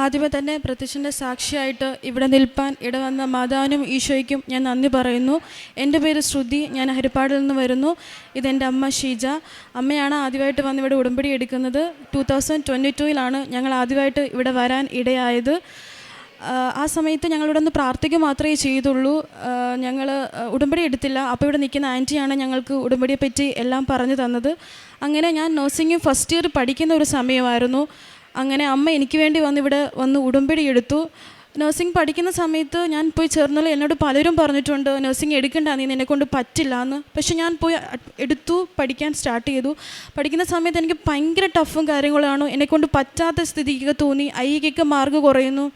ആദ്യമേ തന്നെ പ്രത്യക്ഷൻ്റെ സാക്ഷിയായിട്ട് ഇവിടെ നിൽപ്പാൻ ഇടവന്ന മാതാവിനും ഈശോയ്ക്കും ഞാൻ നന്ദി പറയുന്നു. എൻ്റെ പേര് ശ്രുതി, ഞാൻ ഹരിപ്പാടിൽ നിന്ന് വരുന്നു. ഇതെൻ്റെ അമ്മ ഷീജ. അമ്മയാണ് ആദ്യമായിട്ട് വന്ന് ഇവിടെ ഉടമ്പടി എടുക്കുന്നത്. 2022 ഞങ്ങൾ ആദ്യമായിട്ട് ഇവിടെ വരാൻ ഇടയായത്. ആ സമയത്ത് ഞങ്ങളിവിടെ നിന്ന് പ്രാർത്ഥിക്കുക മാത്രമേ ചെയ്തുള്ളൂ. ഞങ്ങൾ ഉടമ്പടി എടുത്തില്ല. അപ്പോൾ ഇവിടെ നിൽക്കുന്ന ആൻറ്റിയാണ് ഞങ്ങൾക്ക് ഉടമ്പടിയെ പറ്റി എല്ലാം പറഞ്ഞു തന്നത്. അങ്ങനെ ഞാൻ നഴ്സിംഗ് ഫസ്റ്റ് ഇയർ പഠിക്കുന്ന ഒരു സമയമായിരുന്നു. അങ്ങനെ അമ്മ എനിക്ക് വേണ്ടി ഇവിടെ വന്ന് ഉടമ്പടി എടുത്തു. നഴ്സിംഗ് പഠിക്കുന്ന സമയത്ത് ഞാൻ പോയി ചേർന്നാൽ എന്നോട് പലരും പറഞ്ഞിട്ടുണ്ട് നഴ്സിംഗ് എടുക്കണ്ട, നീ നിന്നെക്കൊണ്ട് പറ്റില്ല എന്ന്. പക്ഷെ ഞാൻ പോയി എടുത്തു, പഠിക്കാൻ സ്റ്റാർട്ട് ചെയ്തു. പഠിക്കുന്ന സമയത്ത് എനിക്ക് ഭയങ്കര ടഫും കാര്യങ്ങളാണ്. എന്നെക്കൊണ്ട് പറ്റാത്ത സ്ഥിതിക്ക് തോന്നി. ഐക്കൊക്കെ മാർക്ക് കുറയുന്നു.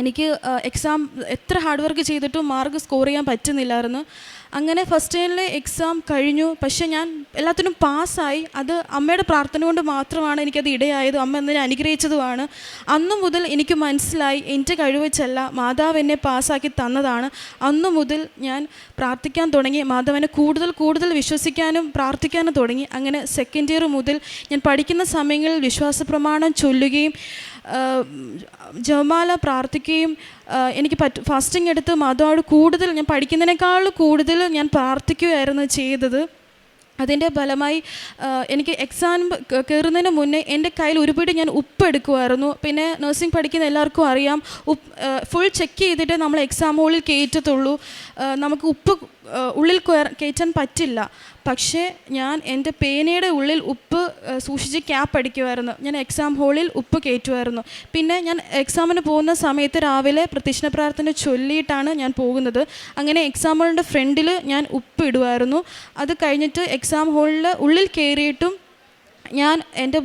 എനിക്ക് എക്സാം എത്ര ഹാർഡ് വർക്ക് ചെയ്തിട്ടും മാർക്ക് സ്കോർ ചെയ്യാൻ പറ്റുന്നില്ലായിരുന്നു. അങ്ങനെ ഫസ്റ്റ് ഇയറിലെ എക്സാം കഴിഞ്ഞു. പക്ഷേ ഞാൻ എല്ലാത്തിനും പാസ്സായി. അത് അമ്മയുടെ പ്രാർത്ഥന കൊണ്ട് മാത്രമാണ് എനിക്കത് ഇടയായത്. അമ്മ എന്നെ അനുഗ്രഹിച്ചതുമാണ്. അന്നു മുതൽ എനിക്ക് മനസ്സിലായി എൻ്റെ കഴിവ് വെച്ചല്ല, മാതാവ് എന്നെ പാസ്സാക്കി തന്നതാണ്. അന്നു മുതൽ ഞാൻ പ്രാർത്ഥിക്കാൻ തുടങ്ങി. മാതാവിനെ കൂടുതൽ വിശ്വസിക്കാനും പ്രാർത്ഥിക്കാനും തുടങ്ങി. അങ്ങനെ സെക്കൻഡ് ഇയർ മുതൽ ഞാൻ പഠിക്കുന്ന സമയങ്ങളിൽ വിശ്വാസ പ്രമാണം ചൊല്ലുകയും ജപമാല പ്രാർത്ഥിക്കുകയും എനിക്ക് ഫാസ്റ്റിംഗ് എടുത്ത് മാതാവോട് കൂടുതൽ, ഞാൻ പഠിക്കുന്നതിനേക്കാൾ കൂടുതൽ ഞാൻ പ്രാർത്ഥിക്കുകയായിരുന്നു ചെയ്തത്. അതിൻ്റെ ഫലമായി എനിക്ക് എക്സാം കയറുന്നതിന് മുന്നേ എൻ്റെ കയ്യിൽ ഒരുപിടി ഞാൻ ഉപ്പ് എടുക്കുമായിരുന്നു. പിന്നെ നഴ്സിംഗ് പഠിക്കുന്ന എല്ലാവർക്കും അറിയാം, ഫുൾ ചെക്ക് ചെയ്തിട്ട് നമ്മൾ എക്സാം ഹോളിൽ കയറ്റത്തുള്ളൂ. നമുക്ക് ഉപ്പ് ഉള്ളിൽ കയറ്റാൻ പറ്റില്ല. പക്ഷേ ഞാൻ എൻ്റെ പേനയുടെ ഉള്ളിൽ ഉപ്പ് സൂക്ഷിച്ച് ക്യാപ്പ് അടിക്കുമായിരുന്നു. ഞാൻ എക്സാം ഹോളിൽ ഉപ്പ് കയറ്റുമായിരുന്നു. പിന്നെ ഞാൻ എക്സാമിന് പോകുന്ന സമയത്ത് രാവിലെ പ്രത്യക്ഷ പ്രാർത്ഥന ചൊല്ലിയിട്ടാണ് ഞാൻ പോകുന്നത്. അങ്ങനെ എക്സാം ഹോളിൻ്റെ ഫ്രണ്ടിൽ ഞാൻ ഉപ്പ് ഇടുമായിരുന്നു. അത് കഴിഞ്ഞിട്ട് എക്സാം ഹോളിൽ ഉള്ളിൽ കയറിയിട്ടും ഞാൻ എൻ്റെ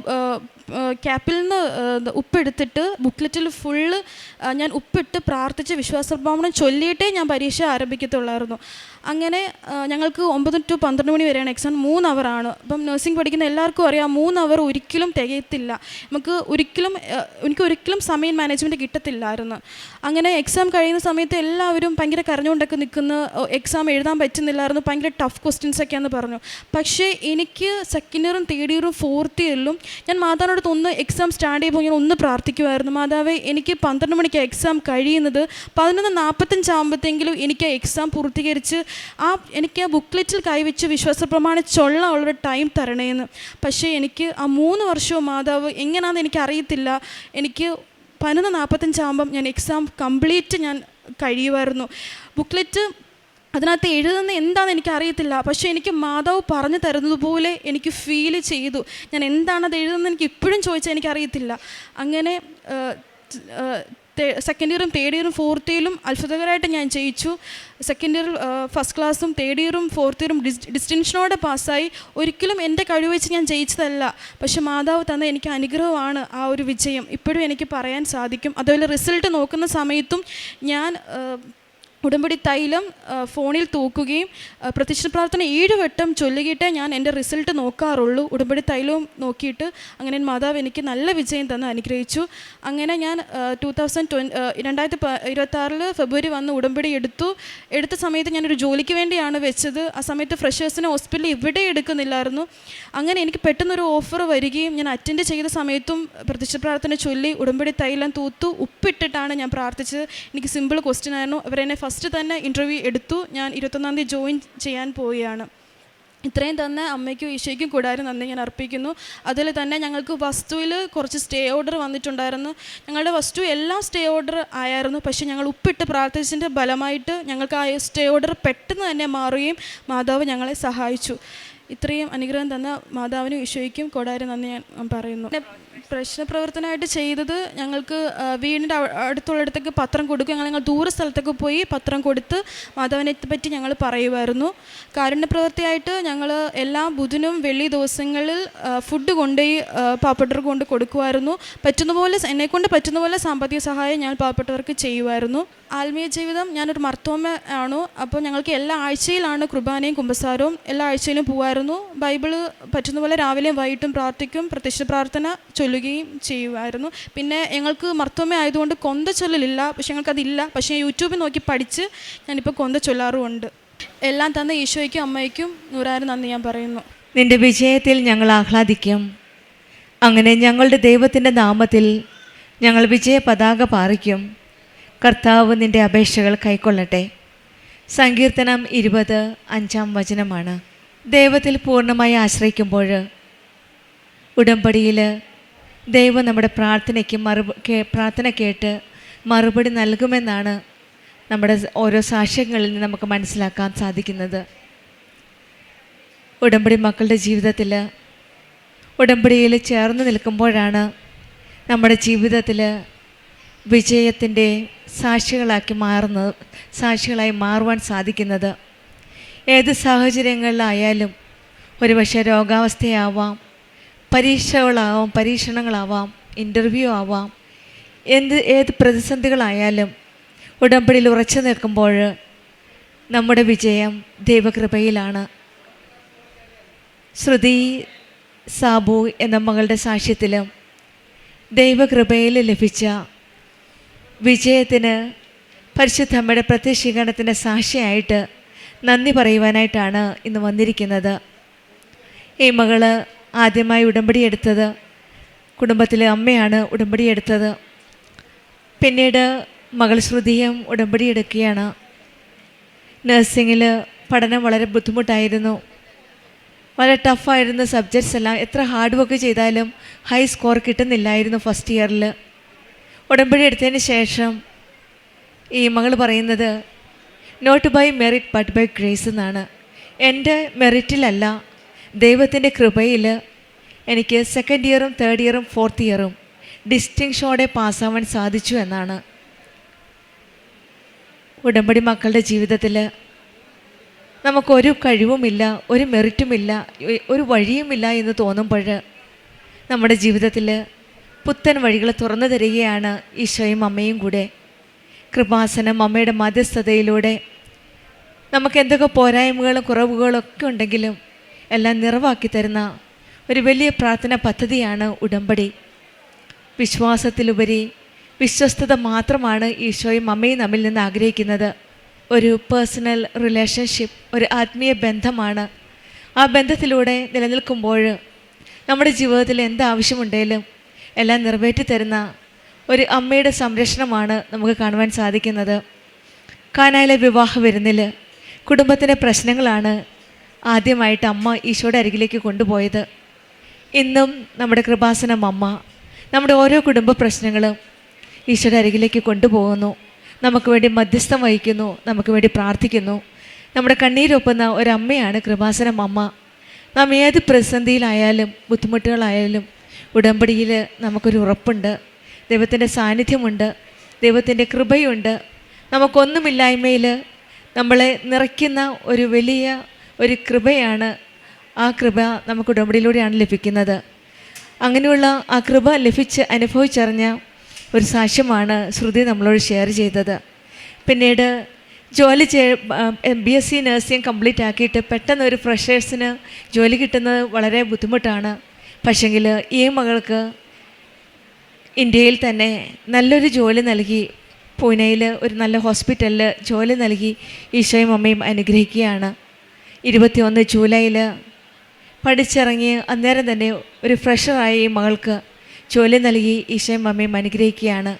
ക്യാപ്പിൽ നിന്ന് ഉപ്പെടുത്തിട്ട് ബുക്ക്ലെറ്റിൽ ഫുള്ള് ഞാൻ ഉപ്പിട്ട് പ്രാർത്ഥിച്ച് വിശ്വാസപ്രമാണം ചൊല്ലിയിട്ടേ ഞാൻ പരീക്ഷ ആരംഭിക്കത്തുള്ളായിരുന്നു. അങ്ങനെ ഞങ്ങൾക്ക് 9 to 12 മണി വരെയാണ് എക്സാം. 3 അവറാണ്. അപ്പം നഴ്സിംഗ് പഠിക്കുന്ന എല്ലാവർക്കും അറിയാം 3 അവർ ഒരിക്കലും തികയത്തില്ല. എനിക്ക് ഒരിക്കലും സമയം മാനേജ്മെൻറ്റ് കിട്ടത്തില്ലായിരുന്നു. അങ്ങനെ എക്സാം കഴിയുന്ന സമയത്ത് എല്ലാവരും ഭയങ്കര കരഞ്ഞുകൊണ്ടൊക്കെ നിൽക്കുന്ന, എക്സാം എഴുതാൻ പറ്റുന്നില്ലായിരുന്നു, ഭയങ്കര ടഫ് ക്വസ്റ്റ്യൻസൊക്കെയാണെന്ന് പറഞ്ഞു. പക്ഷേ എനിക്ക് സെക്കൻഡ് ഇയറും തേർഡ് ഇയറും ഫോർത്ത് ഇയറിലും ഞാൻ മാതാവിനോട് ഒന്ന് എക്സാം സ്റ്റാർട്ട് ചെയ്യുമ്പോൾ ഞാൻ ഒന്ന് പ്രാർത്ഥിക്കുമായിരുന്നു. മാതാവേ, എനിക്ക് 12 മണിക്ക് എക്സാം കഴിയുന്നത് 11:45 ആകുമ്പോഴത്തേങ്കിലും എനിക്ക് എക്സാം പൂർത്തീകരിച്ച് എനിക്ക് ആ ബുക്ക്ലെറ്റിൽ കൈവച്ച് വിശ്വാസപ്രമാണം ചൊല്ലാനുള്ളൊരു ടൈം തരണേന്ന്. പക്ഷേ എനിക്ക് ആ 3 വർഷവും മാതാവ് എങ്ങനെയാണെന്ന് എനിക്കറിയത്തില്ല, എനിക്ക് 11:45 ആകുമ്പം ഞാൻ എക്സാം കംപ്ലീറ്റ് ഞാൻ കഴിയുമായിരുന്നു. ബുക്ക്ലെറ്റ് അതിനകത്ത് എഴുതുന്ന എന്താണെന്ന് എനിക്കറിയത്തില്ല. പക്ഷേ എനിക്ക് മാതാവ് പറഞ്ഞു തരുന്നതുപോലെ എനിക്ക് ഫീൽ ചെയ്തു. ഞാൻ എന്താണത് എഴുതുന്നത് എനിക്ക് ഇപ്പോഴും ചോദിച്ചാൽ എനിക്കറിയത്തില്ല. അങ്ങനെ സെക്കൻഡ് ഇയറും തേർഡ് ഇയറും ഫോർത്ത് ഇയറിലും അത്ഭുതകരമായിട്ട് ഞാൻ ജയിച്ചു. സെക്കൻഡ് ഇയറിൽ ഫസ്റ്റ് ക്ലാസ്സും തേർഡ് ഇയറും ഫോർത്ത് ഇയറും ഡിസ്റ്റിങ്ഷനോടെ പാസ്സായി. ഒരിക്കലും എൻ്റെ കഴിവ് വെച്ച് ഞാൻ ജയിച്ചതല്ല, പക്ഷെ മാതാവ് തന്ന എനിക്ക് അനുഗ്രഹമാണ് ആ ഒരു വിജയം. ഇപ്പോഴും എനിക്ക് പറയാൻ സാധിക്കും. അതുപോലെ റിസൾട്ട് നോക്കുന്ന സമയത്തും ഞാൻ ഉടമ്പടി തൈലം ഫോണിൽ തൂക്കുകയും പ്രത്യക്ഷ പ്രാർത്ഥന 7 വട്ടം ചൊല്ലുകിയിട്ടേ ഞാൻ എൻ്റെ റിസൾട്ട് നോക്കാറുള്ളൂ. ഉടമ്പടി തൈലവും നോക്കിയിട്ട് അങ്ങനെ മാതാവ് എനിക്ക് നല്ല വിജയം തന്ന് അനുഗ്രഹിച്ചു. അങ്ങനെ ഞാൻ 2026 ഫെബ്രുവരി വന്ന് ഉടമ്പടി എടുത്ത സമയത്ത് ഞാനൊരു ജോലിക്ക് വേണ്ടിയാണ് വെച്ചത്. ആ സമയത്ത് ഫ്രഷേഴ്സിനെ ഹോസ്പിറ്റലിൽ ഇവിടെ എടുക്കുന്നില്ലായിരുന്നു. അങ്ങനെ എനിക്ക് പെട്ടെന്നൊരു ഓഫർ വരികയും ഞാൻ അറ്റൻഡ് ചെയ്ത സമയത്തും പ്രത്യക്ഷ പ്രാർത്ഥന ചൊല്ലി ഉടമ്പടി തൈലം തൂത്തു ഉപ്പിട്ടിട്ടാണ് ഞാൻ പ്രാർത്ഥിച്ചത്. എനിക്ക് സിമ്പിൾ ക്വസ്റ്റ്യൻ ആയിരുന്നു. അവരെന്നെ ഫസ്റ്റ് തന്നെ ഇൻ്റർവ്യൂ എടുത്തു. ഞാൻ 21-ാം തീയതി ജോയിൻ ചെയ്യാൻ പോവുകയാണ്. ഇത്രയും തന്നെ അമ്മയ്ക്കും ഈശോയ്ക്കും കൂടാതെ നന്ദി ഞാൻ അർപ്പിക്കുന്നു. അതിൽ തന്നെ ഞങ്ങൾക്ക് വസ്തുവിൽ കുറച്ച് സ്റ്റേ ഓർഡർ വന്നിട്ടുണ്ടായിരുന്നു. ഞങ്ങളുടെ വസ്തു എല്ലാം സ്റ്റേ ഓർഡർ ആയിരുന്നു. പക്ഷേ ഞങ്ങൾ ഉപ്പിട്ട് പ്രാർത്ഥിച്ചതിൻ്റെ ഫലമായിട്ട് ഞങ്ങൾക്ക് ആ സ്റ്റേ ഓർഡർ പെട്ടെന്ന് തന്നെ മാറുകയും മാതാവ് ഞങ്ങളെ സഹായിച്ചു. ഇത്രയും അനുഗ്രഹം തന്ന മാതാവിനും ഈശോയ്ക്കും കൂടാതെ നന്ദി ഞാൻ പറയുന്നു. പ്രശ്നപ്രവർത്തനമായിട്ട് ചെയ്തത്, ഞങ്ങൾക്ക് വീടിൻ്റെ അടുത്തുള്ളിടത്തേക്ക് പത്രം കൊടുക്കും. ഞങ്ങൾ ദൂര സ്ഥലത്തൊക്കെ പോയി പത്രം കൊടുത്ത് മാതാവിനെ പറ്റി ഞങ്ങൾ പറയുമായിരുന്നു. കാരുണ്യപ്രവൃത്തിയായിട്ട് ഞങ്ങൾ എല്ലാ ബുധനും വെള്ളി ദിവസങ്ങളിൽ ഫുഡ് കൊണ്ടുപോയി പാവപ്പെട്ടവർക്ക് കൊണ്ട് കൊടുക്കുമായിരുന്നു. എന്നെക്കൊണ്ട് പറ്റുന്ന പോലെ സാമ്പത്തിക സഹായം ഞാൻ പാവപ്പെട്ടവർക്ക് ചെയ്യുമായിരുന്നു. ആത്മീയ ജീവിതം, ഞാനൊരു മർത്തോമ ആണ്. അപ്പോൾ ഞങ്ങൾക്ക് എല്ലാ ആഴ്ചയിലാണ് കുർബാനയും കുമ്പസാരവും. എല്ലാ ആഴ്ചയിലും പോകുമായിരുന്നു. ബൈബിള് പറ്റുന്ന പോലെ രാവിലെയും വൈകിട്ടും പ്രാർത്ഥിക്കും. പ്രത്യക്ഷ പ്രാർത്ഥന ചൊല്ലുകയും ചെയ്യുമായിരുന്നു. പിന്നെ ഞങ്ങൾക്ക് മർത്തോമ ആയതുകൊണ്ട് കൊന്ത ചൊല്ലലില്ല. പക്ഷെ ഞങ്ങൾക്കതില്ല. പക്ഷേ യൂട്യൂബിൽ നോക്കി പഠിച്ച് ഞാനിപ്പോൾ കൊന്ത ചൊല്ലാറുമുണ്ട്. എല്ലാം തന്ന ഈശോയ്ക്കും അമ്മയ്ക്കും 100,000 നന്ദി ഞാൻ പറയുന്നു. നിൻ്റെ വിജയത്തിൽ ഞങ്ങൾ ആഹ്ലാദിക്കും. അങ്ങനെ ഞങ്ങളുടെ ദൈവത്തിൻ്റെ നാമത്തിൽ ഞങ്ങൾ വിജയ പതാക പാറിക്കും. കർത്താവ് നിൻ്റെ അപേക്ഷകൾ കൈക്കൊള്ളട്ടെ. സങ്കീർത്തനം 20:5 ദൈവത്തിൽ പൂർണ്ണമായി ആശ്രയിക്കുമ്പോൾ ഉടമ്പടിയിൽ ദൈവം നമ്മുടെ പ്രാർത്ഥനയ്ക്ക് പ്രാർത്ഥന കേട്ട് മറുപടി നൽകുമെന്നാണ് നമ്മുടെ ഓരോ സാക്ഷ്യങ്ങളിൽ നിന്ന് നമുക്ക് മനസ്സിലാക്കാൻ സാധിക്കുന്നത്. ഉടമ്പടി മക്കളുടെ ജീവിതത്തിൽ ഉടമ്പടിയിൽ ചേർന്ന് നിൽക്കുമ്പോഴാണ് നമ്മുടെ ജീവിതത്തിൽ വിജയത്തിൻ്റെ സാക്ഷികളായി മാറുവാൻ സാധിക്കുന്നത്. ഏത് സാഹചര്യങ്ങളിലായാലും ഒരുപക്ഷെ രോഗാവസ്ഥയാവാം, പരീക്ഷണങ്ങളാവാം, ഇൻ്റർവ്യൂ ആവാം, ഏത് പ്രതിസന്ധികളായാലും ഉടമ്പടിയിൽ ഉറച്ചു നിൽക്കുമ്പോൾ നമ്മുടെ വിജയം ദൈവകൃപയിലാണ്. ശ്രുതി സാബു എന്ന മകളുടെ സാക്ഷ്യത്തിലും ദൈവകൃപയിൽ ലഭിച്ച വിജയത്തിന് പരിശുദ്ധമ്മയുടെ പ്രത്യക്ഷീകരണത്തിൻ്റെ സാക്ഷിയായിട്ട് നന്ദി പറയുവാനായിട്ടാണ് ഇന്ന് വന്നിരിക്കുന്നത്. ഈ മകള് ആദ്യമായി ഉടമ്പടി എടുത്തത് കുടുംബത്തിലെ അമ്മയാണ് ഉടമ്പടി എടുത്തത്. പിന്നീട് മകൾ ശ്രുതിയും ഉടമ്പടി എടുക്കുകയാണ്. നഴ്സിങ്ങിൽ പഠനം വളരെ ബുദ്ധിമുട്ടായിരുന്നു, വളരെ ടഫായിരുന്നു. സബ്ജക്ട്സ് എല്ലാം എത്ര ഹാർഡ് വർക്ക് ചെയ്താലും ഹൈ സ്കോർ കിട്ടുന്നില്ലായിരുന്നു ഫസ്റ്റ് ഇയറിൽ. ഉടമ്പടി എടുത്തതിന് ശേഷം ഈ മകൾ പറയുന്നത് not by merit but by grace എന്നാണ്. എൻ്റെ മെറിറ്റിലല്ല, ദൈവത്തിൻ്റെ കൃപയിൽ എനിക്ക് സെക്കൻഡ് ഇയറും തേർഡ് ഇയറും ഫോർത്ത് ഇയറും ഡിസ്റ്റിങ്ഷോടെ പാസ്സാവാൻ സാധിച്ചു എന്നാണ്. ഉടമ്പടി മക്കളുടെ ജീവിതത്തിൽ നമുക്കൊരു കഴിവുമില്ല, ഒരു മെറിറ്റുമില്ല, ഒരു വഴിയുമില്ല എന്ന് തോന്നുമ്പോൾ നമ്മുടെ ജീവിതത്തിൽ പുത്തൻ വഴികൾ തുറന്നു തരികയാണ് ഈശോയും അമ്മയും കൂടെ. കൃപാസനം അമ്മയുടെ മധ്യസ്ഥതയിലൂടെ നമുക്ക് എന്തൊക്കെ പോരായ്മകളും കുറവുകളും ഒക്കെ ഉണ്ടെങ്കിലും എല്ലാം നിറവാക്കി തരുന്ന ഒരു വലിയ പ്രാർത്ഥന പദ്ധതിയാണ് ഉടമ്പടി. വിശ്വാസത്തിലുപരി വിശ്വസ്തത മാത്രമാണ് ഈശോയും അമ്മയും നമ്മിൽ നിന്ന് ആഗ്രഹിക്കുന്നത്. ഒരു പേഴ്സണൽ റിലേഷൻഷിപ്പ്, ഒരു ആത്മീയ ബന്ധമാണ്. ആ ബന്ധത്തിലൂടെ നിലനിൽക്കുമ്പോൾ നമ്മുടെ ജീവിതത്തിൽ എന്താവശ്യമുണ്ടെങ്കിലും എല്ലാം നിറവേറ്റി തരുന്ന ഒരു അമ്മയുടെ സംരക്ഷണമാണ് നമുക്ക് കാണുവാൻ സാധിക്കുന്നത്. കാനായിലെ വിവാഹ വിരുന്നിൽ കുടുംബത്തിൻ്റെ പ്രശ്നങ്ങളാണ് ആദ്യമായിട്ട് അമ്മ ഈശോയുടെ അരികിലേക്ക് കൊണ്ടുപോയത്. ഇന്നും നമ്മുടെ കൃപാസനം അമ്മ നമ്മുടെ ഓരോ കുടുംബ പ്രശ്നങ്ങളും ഈശോയുടെ അരികിലേക്ക് കൊണ്ടുപോകുന്നു, നമുക്ക് വേണ്ടി മധ്യസ്ഥം വഹിക്കുന്നു, നമുക്ക് വേണ്ടി പ്രാർത്ഥിക്കുന്നു. നമ്മുടെ കണ്ണീരൊപ്പുന്ന ഒരമ്മയാണ് കൃപാസനം അമ്മ. നാം ഏത് പ്രതിസന്ധിയിലായാലും ബുദ്ധിമുട്ടുകളായാലും ഉടമ്പടിയിൽ നമുക്കൊരു ഉറപ്പുണ്ട്, ദൈവത്തിൻ്റെ സാന്നിധ്യമുണ്ട്, ദൈവത്തിൻ്റെ കൃപയുണ്ട്. നമുക്കൊന്നുമില്ലായ്മയിൽ നമ്മളെ നിറയ്ക്കുന്ന ഒരു വലിയ ഒരു കൃപയാണ്. ആ കൃപ നമുക്ക് ഉടമ്പടിയിലൂടെയാണ് ലഭിക്കുന്നത്. അങ്ങനെയുള്ള ആ കൃപ ലഭിച്ച് അനുഭവിച്ചറിഞ്ഞ ഒരു സാക്ഷ്യമാണ് ശ്രുതി നമ്മളോട് ഷെയർ ചെയ്തത്. പിന്നീട് BSc നഴ്സിംഗ് കംപ്ലീറ്റ് ആക്കിയിട്ട് പെട്ടെന്ന് ഒരു ഫ്രഷേഴ്സിന് ജോലി കിട്ടുന്നത് വളരെ ബുദ്ധിമുട്ടാണ്. പക്ഷെങ്കിൽ ഈ മകൾക്ക് ഇന്ത്യയിൽ തന്നെ നല്ലൊരു ജോലി നൽകി, പൂനെയിൽ ഒരു നല്ല ഹോസ്പിറ്റലിൽ ജോലി നൽകി ഈശോയും അമ്മയും അനുഗ്രഹിക്കുകയാണ്. 21 ജൂലൈയിൽ പഠിച്ചിറങ്ങി അന്നേരം തന്നെ ഒരു ഫ്രഷറായി ഈ മകൾക്ക് ജോലി നൽകി ഈശോയും അമ്മയും അനുഗ്രഹിക്കുകയാണ്.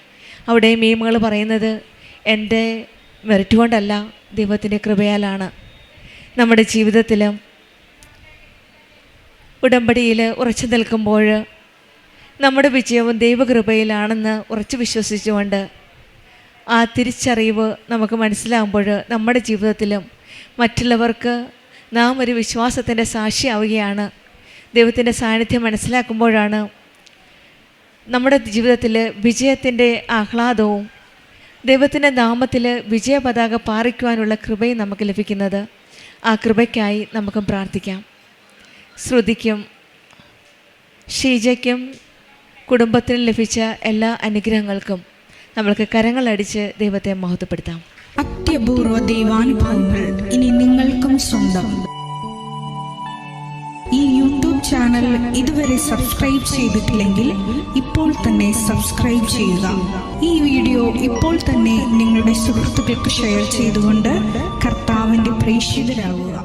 അവിടെയും ഈ മകൾ പറയുന്നത് എൻ്റെ മെറിറ്റ് കൊണ്ടല്ല, ദൈവത്തിൻ്റെ കൃപയാലാണ്. നമ്മുടെ ജീവിതത്തിലും ഉടമ്പടിയിൽ ഉറച്ചു നിൽക്കുമ്പോൾ നമ്മുടെ വിജയവും ദൈവകൃപയിലാണെന്ന് ഉറച്ചു വിശ്വസിച്ചുകൊണ്ട് ആ തിരിച്ചറിവ് നമുക്ക് മനസ്സിലാകുമ്പോൾ നമ്മുടെ ജീവിതത്തിലും മറ്റുള്ളവർക്ക് നാം ഒരു വിശ്വാസത്തിൻ്റെ സാക്ഷിയാവുകയാണ്. ദൈവത്തിൻ്റെ സാന്നിധ്യം മനസ്സിലാക്കുമ്പോഴാണ് നമ്മുടെ ജീവിതത്തിൽ വിജയത്തിൻ്റെ ആഹ്ലാദവും ദൈവത്തിൻ്റെ നാമത്തിൽ വിജയ പതാക പാറിക്കുവാനുള്ള കൃപയും നമുക്ക് ലഭിക്കുന്നത്. ആ കൃപയ്ക്കായി നമുക്ക് പ്രാർത്ഥിക്കാം. ശ്രുതിക്കും ഷീജയ്ക്കും കുടുംബത്തിന് ലഭിച്ച എല്ലാ അനുഗ്രഹങ്ങൾക്കും നമ്മൾക്ക് കരങ്ങളടിച്ച് ദൈവത്തെ മഹത്വപ്പെടുത്താം. അത്യപൂർവ ദൈവാനുഭവങ്ങൾ ഇനി നിങ്ങൾക്കും സ്വന്തം. ഈ യൂട്യൂബ് ചാനൽ ഇതുവരെ സബ്സ്ക്രൈബ് ചെയ്തിട്ടില്ലെങ്കിൽ ഇപ്പോൾ തന്നെ സബ്സ്ക്രൈബ് ചെയ്യുക. ഈ വീഡിയോ ഇപ്പോൾ തന്നെ നിങ്ങളുടെ സുഹൃത്തുക്കൾക്ക് ഷെയർ ചെയ്തുകൊണ്ട് കർത്താവിൻ്റെ പ്രേക്ഷിതരാകുക.